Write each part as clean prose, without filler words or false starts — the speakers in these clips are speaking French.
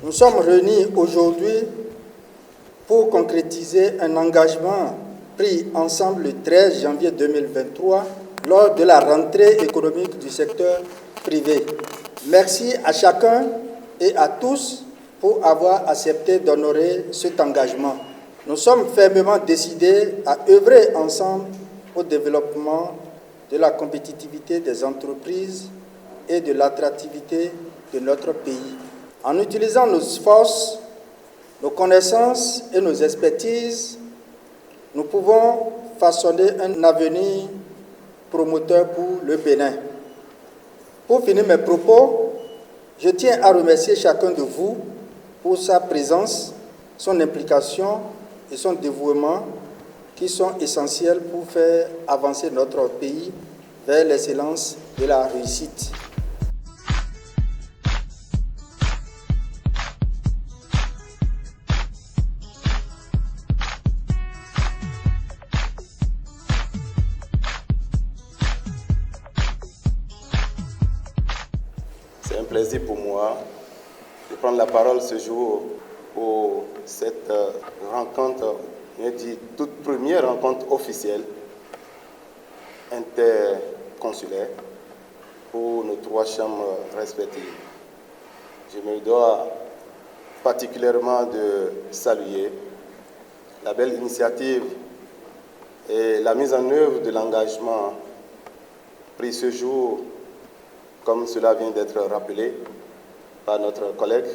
Nous sommes réunis aujourd'hui pour concrétiser un engagement pris ensemble le 13 janvier 2023 lors de la rentrée économique du secteur privé. Merci à chacun et à tous pour avoir accepté d'honorer cet engagement. Nous sommes fermement décidés à œuvrer ensemble au développement de la compétitivité des entreprises et de l'attractivité de notre pays. En utilisant nos forces, nos connaissances et nos expertises, nous pouvons façonner un avenir promoteur pour le Bénin. Pour finir mes propos, je tiens à remercier chacun de vous pour sa présence, son implication et son dévouement qui sont essentiels pour faire avancer notre pays vers l'excellence de la réussite. C'est un plaisir pour moi de prendre la parole ce jour pour cette rencontre, toute première rencontre officielle interconsulaire pour nos 3 chambres respectives. Je me dois particulièrement de saluer la belle initiative et la mise en œuvre de l'engagement pris ce jour, comme cela vient d'être rappelé par notre collègue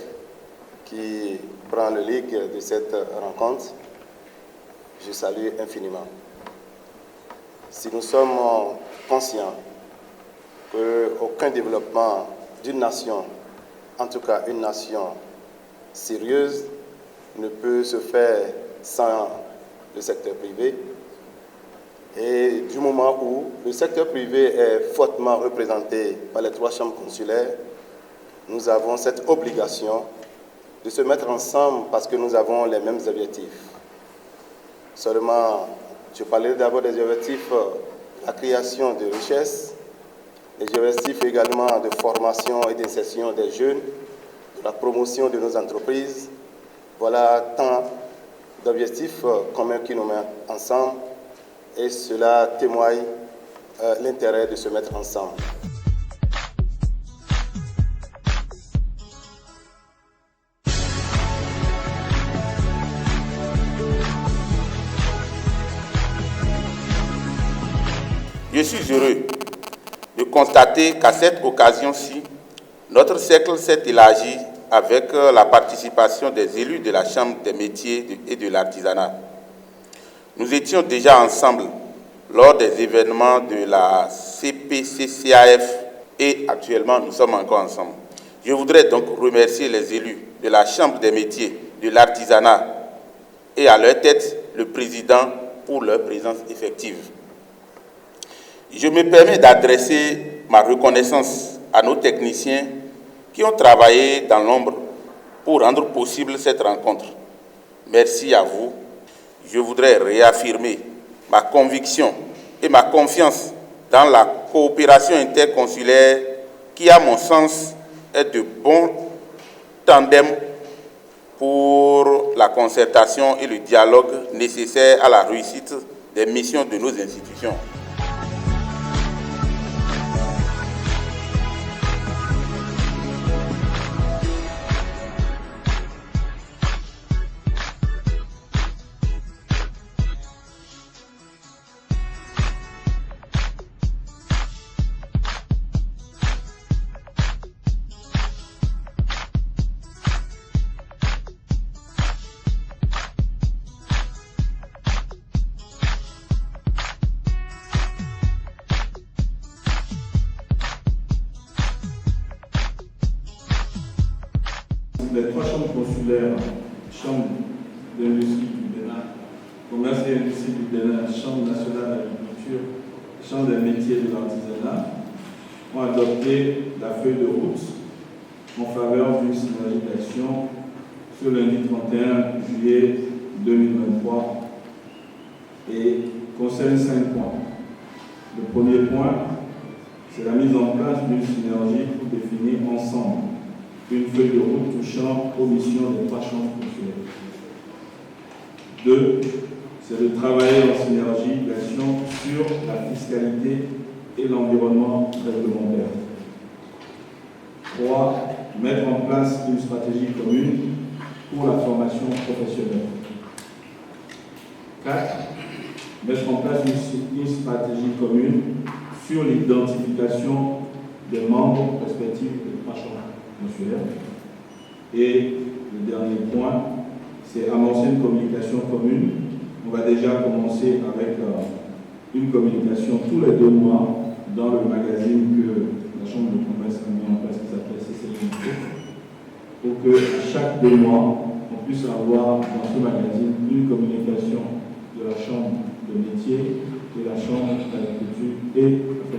qui prend le lead de cette rencontre. Je salue infiniment. Si nous sommes conscients qu'aucun développement d'une nation, en tout cas une nation sérieuse, ne peut se faire sans le secteur privé, et du moment où le secteur privé est fortement représenté par les 3 chambres consulaires, nous avons cette obligation de se mettre ensemble parce que nous avons les mêmes objectifs. Seulement, je parlais d'abord des objectifs de la création de richesses, des objectifs également de formation et d'insertion des jeunes, de la promotion de nos entreprises. Voilà tant d'objectifs communs qui nous mettent ensemble et cela témoigne l'intérêt de se mettre ensemble. Je suis heureux de constater qu'à cette occasion-ci, notre cercle s'est élargi avec la participation des élus de la Chambre des métiers et de l'artisanat. Nous étions déjà ensemble lors des événements de la CPCCAF et actuellement nous sommes encore ensemble. Je voudrais donc remercier les élus de la Chambre des métiers, de l'artisanat et à leur tête le président pour leur présence effective. Je me permets d'adresser ma reconnaissance à nos techniciens qui ont travaillé dans l'ombre pour rendre possible cette rencontre. Merci à vous. Je voudrais réaffirmer ma conviction et ma confiance dans la coopération interconsulaire qui, à mon sens, est de bons tandems pour la concertation et le dialogue nécessaires à la réussite des missions de nos institutions. Les 3 chambres consulaires, Chambre d'industrie du Bénin, Commerce et industrie du Bénin, Chambre nationale d'agriculture, Chambre des métiers et de l'artisanat, ont adopté la feuille de route en faveur d'une synergie d'action ce lundi 31 juillet 2023 et concerne 5 points. Le premier point, c'est la mise en place d'une synergie pour définir ensemble une feuille de route touchant aux missions des 3 chambres consulaires. 2. C'est de travailler en synergie d'action sur la fiscalité et l'environnement réglementaire. 3. Mettre en place une stratégie commune pour la formation professionnelle. 4. Mettre en place une stratégie commune sur l'identification des membres respectifs des 3 chambres consulaires. Et le dernier point, c'est amorcer une communication commune. On va déjà commencer avec une communication tous les 2 mois dans le magazine que la Chambre de commerce a mis en place qui s'appelle CCI, pour que chaque 2 mois, on puisse avoir dans ce magazine une communication de la Chambre de métier, de la Chambre d'agriculture et de